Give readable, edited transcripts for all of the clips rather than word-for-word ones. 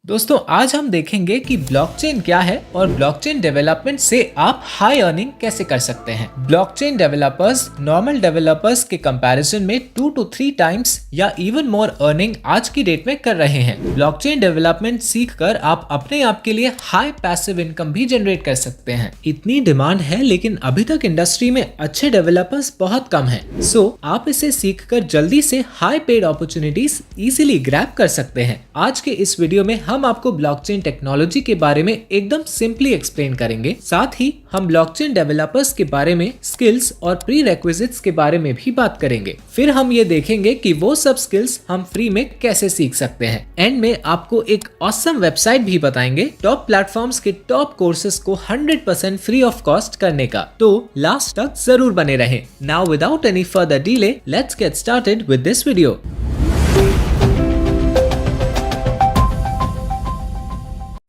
दोस्तों आज हम देखेंगे कि ब्लॉकचेन क्या है और ब्लॉकचेन डेवलपमेंट से आप हाई अर्निंग कैसे कर सकते हैं। ब्लॉकचेन डेवलपर्स नॉर्मल डेवलपर्स के कंपैरिजन में 2 to 3 टाइम्स या इवन मोर अर्निंग आज की डेट में कर रहे हैं। ब्लॉकचेन डेवलपमेंट सीखकर आप अपने आप के लिए हाई पैसिव इनकम भी जनरेट कर सकते हैं। इतनी डिमांड है लेकिन अभी तक इंडस्ट्री में अच्छे डेवलपर्स बहुत कम हैं। सो आप इसे सीखकर जल्दी से high paid opportunities easily grab कर सकते हैं। आज के इस वीडियो में हम आपको ब्लॉकचेन टेक्नोलॉजी के बारे में एकदम सिंपली एक्सप्लेन करेंगे। साथ ही हम ब्लॉकचेन डेवलपर्स के बारे में स्किल्स और प्री रिक्विजिट्स के बारे में भी बात करेंगे। फिर हम ये देखेंगे कि वो सब स्किल्स हम फ्री में कैसे सीख सकते हैं। एंड में आपको एक ऑसम वेबसाइट भी बताएंगे टॉप प्लेटफॉर्म्स के टॉप कोर्सेज को 100% फ्री ऑफ कॉस्ट करने का। तो लास्ट तक जरूर बने रहें। Now without any further delay let's get started with this video.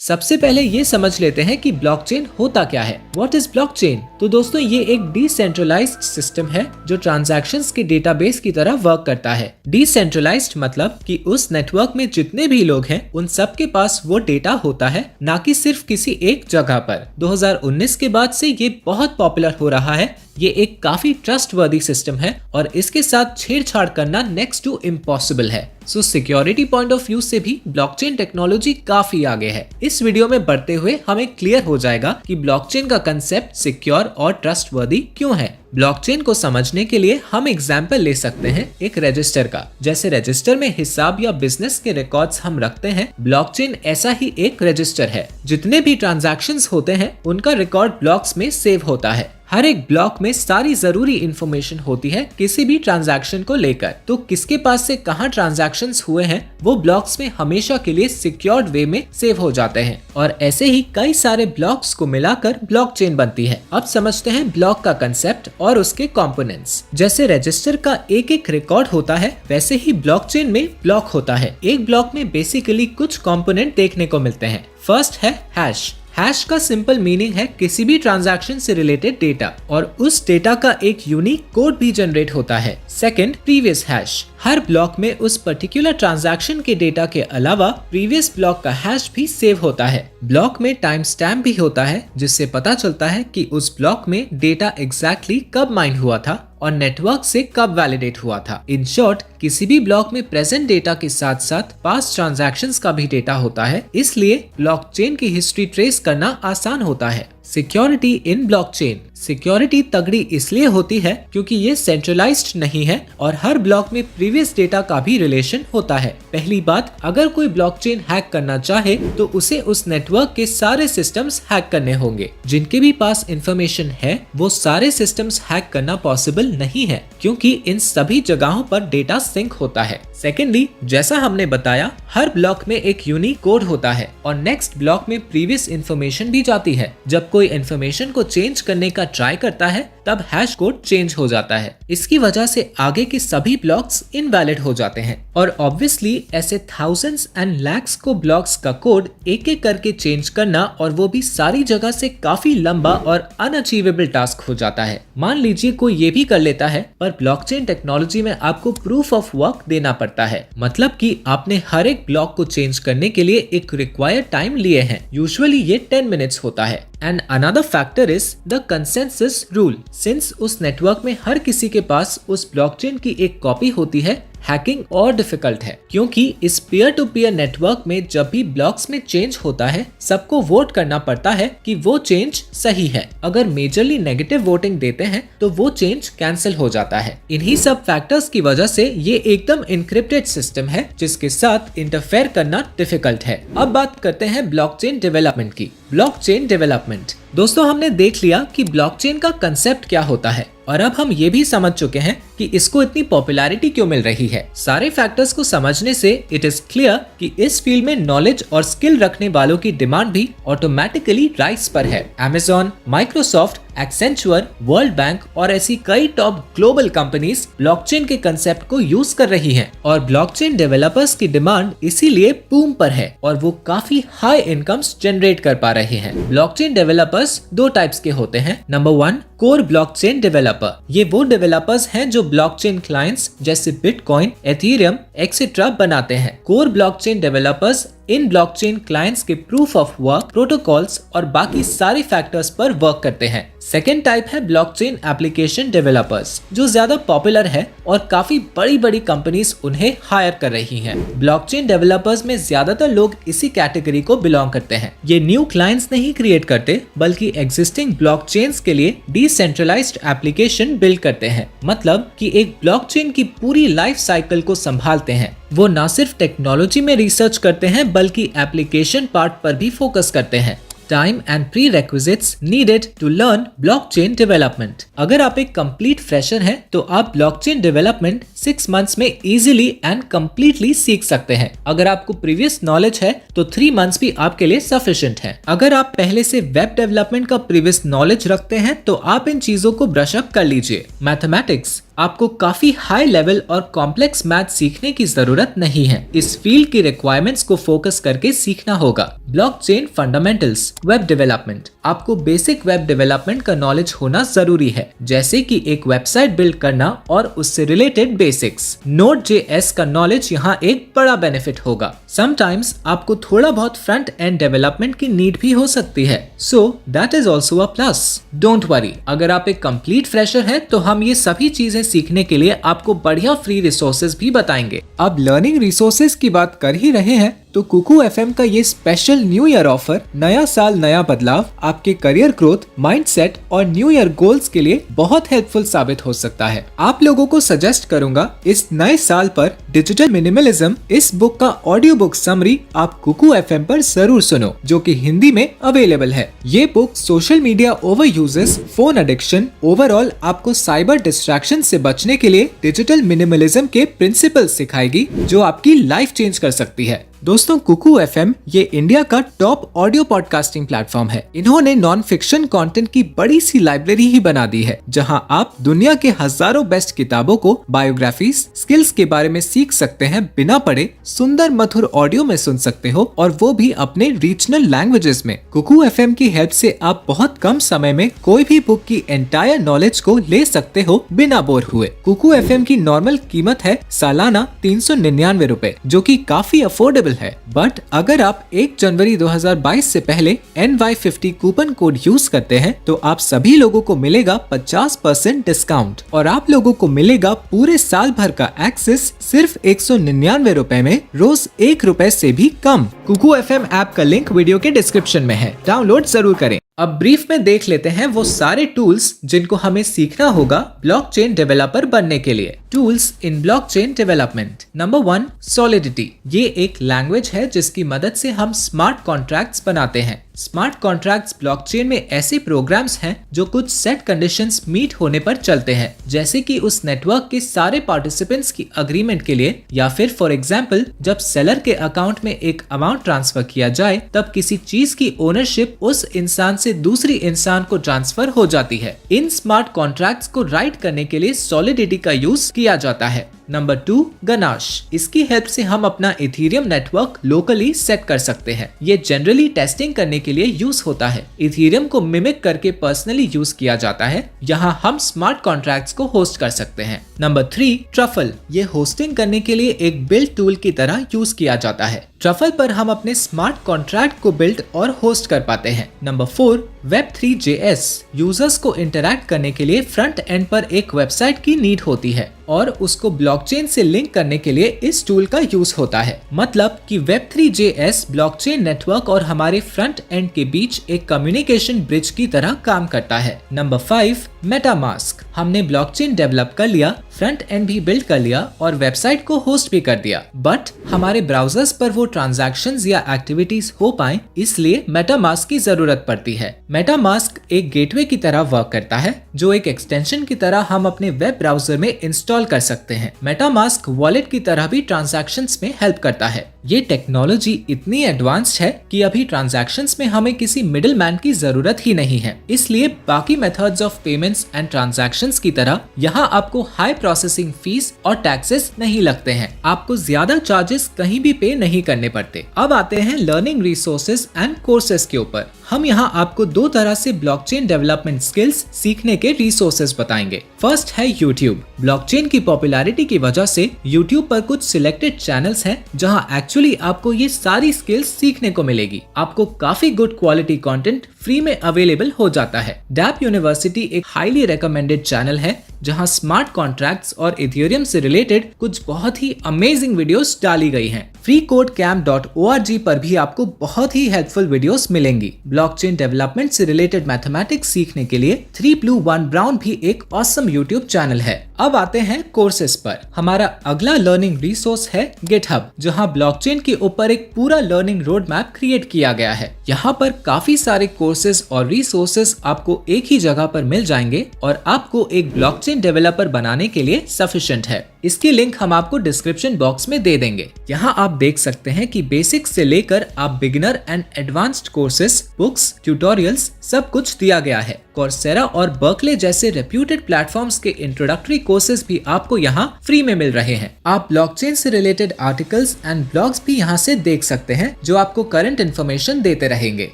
सबसे पहले ये समझ लेते हैं कि ब्लॉकचेन होता क्या है। What is blockchain? तो दोस्तों ये एक डिसेंट्रलाइज्ड सिस्टम है जो ट्रांजैक्शंस के डेटाबेस की तरह वर्क करता है। डिसेंट्रलाइज्ड मतलब कि उस नेटवर्क में जितने भी लोग हैं उन सबके पास वो डेटा होता है, ना कि सिर्फ किसी एक जगह पर। 2019 के बाद से ये बहुत पॉपुलर हो रहा है। ये एक काफी ट्रस्टवर्दी सिस्टम है और इसके साथ छेड़छाड़ करना नेक्स्ट टू इम्पॉसिबल है। सो सिक्योरिटी पॉइंट ऑफ व्यू से भी ब्लॉकचेन टेक्नोलॉजी काफी आगे है। इस वीडियो में बढ़ते हुए हमें क्लियर हो जाएगा कि ब्लॉकचेन का कंसेप्ट सिक्योर और ट्रस्टवर्दी क्यों है। ब्लॉकचेन को समझने के लिए हम एग्जाम्पल ले सकते हैं एक रजिस्टर का। जैसे रजिस्टर में हिसाब या बिजनेस के रिकॉर्ड्स हम रखते हैं, ब्लॉकचेन ऐसा ही एक रजिस्टर है। जितने भी ट्रांजैक्शंस होते हैं उनका रिकॉर्ड ब्लॉक्स में सेव होता है। हर एक ब्लॉक में सारी जरूरी इंफॉर्मेशन होती है किसी भी ट्रांजैक्शन को लेकर। तो किसके पास से कहां ट्रांजैक्शंस हुए हैं वो ब्लॉक्स में हमेशा के लिए सिक्योर्ड वे में सेव हो जाते हैं और ऐसे ही कई सारे ब्लॉक्स को मिलाकर ब्लॉकचेन बनती है। अब समझते हैं ब्लॉक का कंसेप्ट और उसके कंपोनेंट्स। जैसे रजिस्टर का एक एक रिकॉर्ड होता है वैसे ही ब्लॉकचेन में ब्लॉक होता है। एक ब्लॉक में बेसिकली कुछ कंपोनेंट देखने को मिलते हैं। फर्स्ट है हैश। हैश का सिंपल मीनिंग है किसी भी ट्रांजैक्शन से रिलेटेड डेटा और उस डेटा का एक यूनिक कोड भी जनरेट होता है। Second, previous hash. हर ब्लॉक में उस पर्टिकुलर ट्रांजैक्शन के डेटा के अलावा प्रीवियस ब्लॉक का हैश भी सेव होता है। ब्लॉक में टाइम स्टैम्प भी होता है जिससे पता चलता है कि उस ब्लॉक में डेटा एग्जैक्टली कब माइन हुआ था और नेटवर्क से कब वैलिडेट हुआ था। इन शॉर्ट किसी भी ब्लॉक में प्रेजेंट डेटा के साथ साथ पास्ट ट्रांजैक्शंस का भी डेटा होता है, इसलिए ब्लॉकचेन की हिस्ट्री ट्रेस करना आसान होता है। Security in blockchain. सिक्योरिटी तगड़ी इसलिए होती है क्योंकि ये सेंट्रलाइज्ड नहीं है और हर ब्लॉक में प्रीवियस डेटा का भी रिलेशन होता है। पहली बात, अगर कोई ब्लॉकचेन हैक करना चाहे तो उसे उस नेटवर्क के सारे सिस्टम्स हैक करने होंगे। जिनके भी पास इंफॉर्मेशन है वो सारे सिस्टम्स हैक करना पॉसिबल नहीं है क्योंकि इन सभी जगहों पर डेटा सिंक होता है। सेकेंडली, जैसा हमने बताया हर ब्लॉक में एक यूनिक कोड होता है और नेक्स्ट ब्लॉक में प्रीवियस इंफॉर्मेशन भी जाती है। जब कोई इंफॉर्मेशन को चेंज करने का ट्राई करता है तब हैश कोड चेंज हो जाता है। इसकी वजह से आगे के सभी ब्लॉक्स इनवैलिड हो जाते हैं और ऑब्वियसली ऐसे थाउजेंड्स एंड लैक्स को ब्लॉक्स का कोड एक एक करके चेंज करना और वो भी सारी जगह से काफी लंबा और अनअचीवेबल टास्क हो जाता है। मान लीजिए कोई ये भी कर लेता है पर ब्लॉकचेन टेक्नोलॉजी में आपको प्रूफ ऑफ वर्क देना पड़ता है। मतलब कि आपने हर एक ब्लॉक को चेंज करने के लिए एक रिक्वायर्ड टाइम लिए हैं। यूजुअली ये 10 मिनट्स होता है। And another factor is the consensus rule. Since उस नेटवर्क में हर किसी के पास उस ब्लॉकचेन की एक कॉपी होती है, हैकिंग और डिफिकल्ट है क्योंकि इस पीयर टू पीयर नेटवर्क में जब भी ब्लॉक्स में चेंज होता है सबको वोट करना पड़ता है कि वो चेंज सही है। अगर मेजरली नेगेटिव वोटिंग देते हैं तो वो चेंज कैंसिल हो जाता है। इन्हीं सब फैक्टर्स की वजह से ये एकदम इनक्रिप्टेड सिस्टम है जिसके साथ इंटरफेयर करना डिफिकल्ट है। अब बात करते हैं ब्लॉकचेन डेवलपमेंट की। Blockchain development. दोस्तों हमने देख लिया कि ब्लॉकचेन का कंसेप्ट क्या होता है और अब हम ये भी समझ चुके हैं कि इसको इतनी पॉपुलैरिटी क्यों मिल रही है। सारे फैक्टर्स को समझने से इट इज क्लियर कि इस फील्ड में नॉलेज और स्किल रखने वालों की डिमांड भी ऑटोमेटिकली राइज पर है। Amazon, माइक्रोसॉफ्ट, एक्सेंचुअर, वर्ल्ड बैंक और ऐसी कई टॉप ग्लोबल कंपनीज ब्लॉकचेन के कंसेप्ट को यूज कर रही हैं और ब्लॉकचेन डेवलपर्स की डिमांड इसीलिए बूम पर है और वो काफी हाई इनकम्स जनरेट कर पा रहे हैं। ब्लॉकचेन डेवलपर्स दो टाइप्स के होते हैं। Number 1, core blockchain developer. ये वो डेवलपर्स हैं जो ब्लॉकचेन क्लाइंट्स जैसे बिटकॉइन, एथेरियम एक्सेट्रा बनाते हैं। कोर ब्लॉकचेन डेवलपर्स इन ब्लॉकचेन क्लाइंट्स के प्रूफ ऑफ वर्क, प्रोटोकॉल्स और बाकी सारे फैक्टर्स पर वर्क करते हैं। सेकेंड टाइप है ब्लॉकचेन एप्लीकेशन डेवलपर्स, जो ज्यादा पॉपुलर है और काफी बड़ी बड़ी कंपनीज उन्हें हायर कर रही हैं। ब्लॉकचेन डेवलपर्स में ज्यादातर लोग इसी कैटेगरी को बिलोंग करते हैं। ये न्यू क्लाइंट्स नहीं क्रिएट करते, बल्कि एग्जिस्टिंग ब्लॉकचेन्स के लिए डिसेंट्रलाइज्ड एप्लीकेशन बिल्ड करते हैं। मतलब कि एक ब्लॉकचेन की पूरी लाइफ साइकिल को संभालते हैं। वो न सिर्फ टेक्नोलॉजी में रिसर्च करते हैं, बल्कि एप्लीकेशन पार्ट पर भी फोकस करते हैं। Time and prerequisites needed to learn blockchain development। अगर आप एक कंप्लीट फ्रेशर हैं, तो आप ब्लॉकचेन डेवलपमेंट 6 मंथ्स में इजीली एंड कंप्लीटली सीख सकते हैं। अगर आपको प्रीवियस नॉलेज है, तो 3 मंथ्स भी आपके लिए सफिशिएंट है। अगर आप पहले से वेब डेवलपमेंट का प्रीवियस नॉलेज रखते हैं, तो आप इन चीजों को ब्रश अप कर लीजिए। मैथमेटिक्स, आपको काफी हाई लेवल और कॉम्प्लेक्स मैथ सीखने की जरूरत नहीं है। इस फील्ड की रिक्वायरमेंट्स को फोकस करके सीखना होगा। ब्लॉकचेन फंडामेंटल्स, वेब डेवलपमेंट, आपको बेसिक वेब डेवलपमेंट का नॉलेज होना जरूरी है, जैसे कि एक वेबसाइट बिल्ड करना और उससे रिलेटेड बेसिक्स। Node.js का नॉलेज यहाँ एक बड़ा बेनिफिट होगा। समटाइम्स आपको थोड़ा बहुत फ्रंट एंड डेवलपमेंट की नीड भी हो सकती है, so that is also a plus. Don't worry, अगर आप एक कंप्लीट फ्रेशर है, तो हम ये सभी चीजें सीखने के लिए आपको बढ़िया फ्री रिसोर्सेज भी बताएंगे। अब लर्निंग रिसोर्सेज की बात कर ही रहे हैं, तो कुकू एफएम का ये स्पेशल न्यू ईयर ऑफर, नया साल नया बदलाव, आपके करियर ग्रोथ, माइंडसेट और न्यू ईयर गोल्स के लिए बहुत हेल्पफुल साबित हो सकता है। आप लोगों को सजेस्ट करूंगा इस नए साल पर डिजिटल मिनिमलिज्म, इस बुक का ऑडियो बुक समरी आप कुकू एफएम पर जरूर सुनो, जो कि हिंदी में अवेलेबल है। ये book social media over uses, phone addiction, overall आपको साइबर डिस्ट्रैक्शन से बचने के लिए डिजिटल मिनिमलिज्म के प्रिंसिपल सिखाएगी, जो आपकी लाइफ चेंज कर सकती है। दोस्तों, कुकू एफएम ये इंडिया का टॉप ऑडियो पॉडकास्टिंग प्लेटफॉर्म है। इन्होंने नॉन फिक्शन कंटेंट की बड़ी सी लाइब्रेरी ही बना दी है, जहां आप दुनिया के हजारों बेस्ट किताबों को, बायोग्राफीज, स्किल्स के बारे में सीख सकते हैं बिना पढ़े। सुंदर मधुर ऑडियो में सुन सकते हो, और वो भी अपने रीजनल लैंग्वेजेस में। कुकू एफएम की हेल्प से आप बहुत कम समय में कोई भी बुक की एंटायर नॉलेज को ले सकते हो बिना बोर हुए। कुकू एफएम की नॉर्मल कीमत है सालाना 399 रुपए, जो कि काफी अफोर्डेबल है। बट अगर आप 1 जनवरी 2022 से पहले NY50 कूपन कोड यूज करते हैं, तो आप सभी लोगों को मिलेगा 50% डिस्काउंट, और आप लोगों को मिलेगा पूरे साल भर का एक्सेस सिर्फ 199 रुपए में, रोज 1 रुपए से भी कम। कुकू एफएम ऐप का लिंक वीडियो के डिस्क्रिप्शन में है, डाउनलोड जरूर करें। अब ब्रीफ में देख लेते हैं वो सारे टूल्स जिनको हमें सीखना होगा ब्लॉकचेन डेवलपर बनने के लिए। Tools in blockchain development. Number 1, solidity. ये एक लैंग्वेज है जिसकी मदद से हम स्मार्ट कॉन्ट्रैक्ट्स बनाते हैं। स्मार्ट कॉन्ट्रैक्ट्स ब्लॉकचेन में ऐसे प्रोग्राम्स हैं जो कुछ सेट कंडीशंस मीट होने पर चलते हैं, जैसे कि उस नेटवर्क के सारे पार्टिसिपेंट्स की अग्रीमेंट के लिए, या फिर फॉर एग्जांपल जब सेलर के अकाउंट में एक अमाउंट ट्रांसफर किया जाए, तब किसी चीज की ओनरशिप उस इंसान से दूसरी इंसान को ट्रांसफर हो जाती है। इन स्मार्ट कॉन्ट्रैक्ट्स को राइट करने के लिए सॉलिडिटी का यूज किया जाता है। Number 2, ganache. इसकी हेल्प से हम अपना इथेरियम नेटवर्क लोकली सेट कर सकते हैं। ये जनरली टेस्टिंग करने के लिए यूज होता है। इथेरियम को मिमिक करके पर्सनली यूज किया जाता है। यहाँ हम स्मार्ट कॉन्ट्रैक्ट्स को होस्ट कर सकते हैं। Number 3, truffle. ये होस्टिंग करने के लिए एक बिल्ड टूल की तरह यूज किया जाता है। ट्रफल पर हम अपने स्मार्ट कॉन्ट्रैक्ट को बिल्ड और होस्ट कर पाते हैं। Number 4, Web3.js। यूजर्स को इंटरैक्ट करने के लिए फ्रंट एंड पर एक वेबसाइट की नीड होती है, और उसको ब्लॉकचेन से लिंक करने के लिए इस टूल का यूज होता है। मतलब कि Web3.js ब्लॉकचेन नेटवर्क और हमारे फ्रंट एंड के बीच एक कम्युनिकेशन ब्रिज की तरह काम करता है। Number 5, MetaMask. हमने ब्लॉकचेन डेवलप कर लिया, फ्रंट एंड भी बिल्ड कर लिया और वेबसाइट को होस्ट भी कर दिया, बट हमारे ब्राउजर्स पर वो ट्रांजैक्शंस या एक्टिविटीज हो पाए, इसलिए मेटामास्क की जरूरत पड़ती है। मेटामास्क एक गेटवे की तरह वर्क करता है, जो एक एक्सटेंशन की तरह हम अपने वेब ब्राउजर में इंस्टॉल कर सकते हैं। मेटामास्क वॉलेट की तरह भी ट्रांजैक्शंस में हेल्प करता है। ये टेक्नोलॉजी इतनी एडवांस्ड है कि अभी ट्रांजैक्शंस में हमें किसी मिडिल मैन की जरूरत ही नहीं है, इसलिए बाकी methods of payments and transactions की तरह यहाँ आपको हाई प्रोसेसिंग फीस और टैक्सेस नहीं लगते हैं। आपको ज्यादा चार्जेस कहीं भी पे नहीं करने पड़ते। अब आते हैं लर्निंग रिसोर्सेज एंड कोर्सेज के ऊपर। हम यहाँ आपको 2 तरह से ब्लॉकचेन डेवलपमेंट स्किल्स सीखने के रिसोर्सेज बताएंगे। फर्स्ट है YouTube। ब्लॉकचेन की पॉपुलैरिटी की वजह से YouTube पर कुछ सिलेक्टेड चैनल्स हैं जहाँ एक्चुअल एक्चुअली आपको ये सारी स्किल्स सीखने को मिलेगी। आपको काफी गुड क्वालिटी कंटेंट फ्री में अवेलेबल हो जाता है। डैप यूनिवर्सिटी एक हाईली रिकमेंडेड चैनल है जहां स्मार्ट कॉन्ट्रैक्ट्स और इथेरियम से रिलेटेड कुछ बहुत ही अमेजिंग वीडियोस डाली गई हैं। freecodecamp.org पर भी आपको बहुत ही हेल्पफुल वीडियोस मिलेंगी। ब्लॉकचेन डेवलपमेंट से रिलेटेड मैथमेटिक्स सीखने के लिए 3 Blue 1 Brown भी एक ऑसम यूट्यूब चैनल है। अब आते हैं कोर्सेज पर। हमारा अगला लर्निंग रिसोर्स है गिटहब, जहां ब्लॉकचेन के ऊपर एक पूरा लर्निंग रोड मैप क्रिएट किया गया है। यहाँ पर काफी सारे कोर्सेज और रिसोर्सेज आपको एक ही जगह पर मिल जाएंगे और आपको एक ब्लॉकचेन डेवलपर बनाने के लिए सफिशिएंट है। इसकी लिंक हम आपको डिस्क्रिप्शन बॉक्स में दे देंगे। यहाँ आप देख सकते हैं कि बेसिक से लेकर आप beginner and advanced courses, books, tutorials सब कुछ दिया गया है। कोर्सेरा और बर्कले जैसे रेप्यूटेड प्लेटफॉर्म्स के इंट्रोडक्टरी कोर्सेज भी आपको यहाँ फ्री में मिल रहे हैं। आप ब्लॉकचेन से रिलेटेड आर्टिकल्स एंड ब्लॉग्स भी यहाँ से देख सकते हैं जो आपको करंट इन्फॉर्मेशन देते रहेंगे।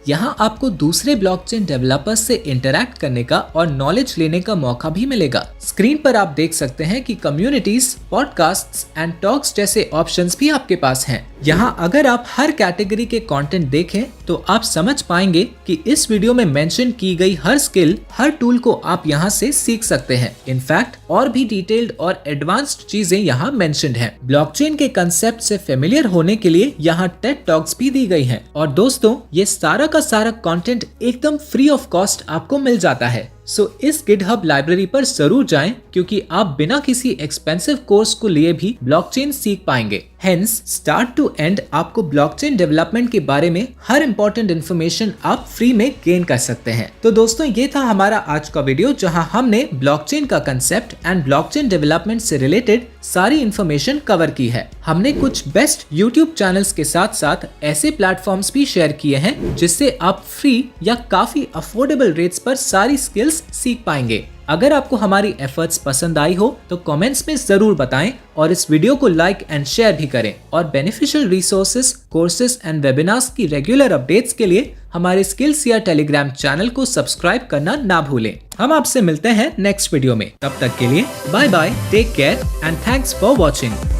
यहाँ आपको दूसरे ब्लॉकचेन डेवलपर्स से इंटरैक्ट करने का और नॉलेज लेने का मौका भी मिलेगा। स्क्रीन पर आप देख सकते हैं कि कम्युनिटीज, पॉडकास्ट्स एंड टॉक्स जैसे ऑप्शंस भी आपके पास हैं। यहाँ अगर आप हर कैटेगरी के कंटेंट देखें तो आप समझ पाएंगे कि इस वीडियो में मेंशन की गई हर स्किल, हर टूल को आप यहाँ से सीख सकते हैं। इनफैक्ट और भी डिटेल्ड और एडवांस्ड चीजें यहाँ मेंशन्ड हैं। ब्लॉकचेन के कंसेप्ट से फेमिलियर होने के लिए यहाँ टेड टॉक्स भी दी गई हैं। और दोस्तों, ये सारा का सारा कंटेंट एकदम फ्री ऑफ कॉस्ट आपको मिल जाता है। सो इस गिटहब लाइब्रेरी पर जरूर जाएं, क्योंकि आप बिना किसी एक्सपेंसिव कोर्स को लिए भी ब्लॉकचेन सीख पाएंगे। हेंस स्टार्ट टू एंड आपको ब्लॉकचेन डेवलपमेंट के बारे में हर इंपॉर्टेंट इन्फॉर्मेशन आप फ्री में गेन कर सकते हैं। तो दोस्तों, ये था हमारा आज का वीडियो जहां हमने ब्लॉकचेन का कंसेप्ट एंड ब्लॉकचेन डेवलपमेंट से रिलेटेड सारी इन्फॉर्मेशन कवर की है। हमने कुछ बेस्ट यूट्यूब चैनल्स के साथ साथ ऐसे प्लेटफॉर्म्स भी शेयर किए हैं जिससे आप फ्री या काफी अफोर्डेबल रेट्स पर सारी स्किल्स सीख पाएंगे। अगर आपको हमारी एफर्ट्स पसंद आई हो तो कमेंट्स में जरूर बताएं और इस वीडियो को लाइक एंड शेयर भी करें। और beneficial resources, courses and webinars की रेगुलर अपडेट्स के लिए हमारे स्किल्स या टेलीग्राम चैनल को सब्सक्राइब करना ना भूलें। हम आपसे मिलते हैं नेक्स्ट वीडियो में। तब तक के लिए bye bye, take care and thanks for watching.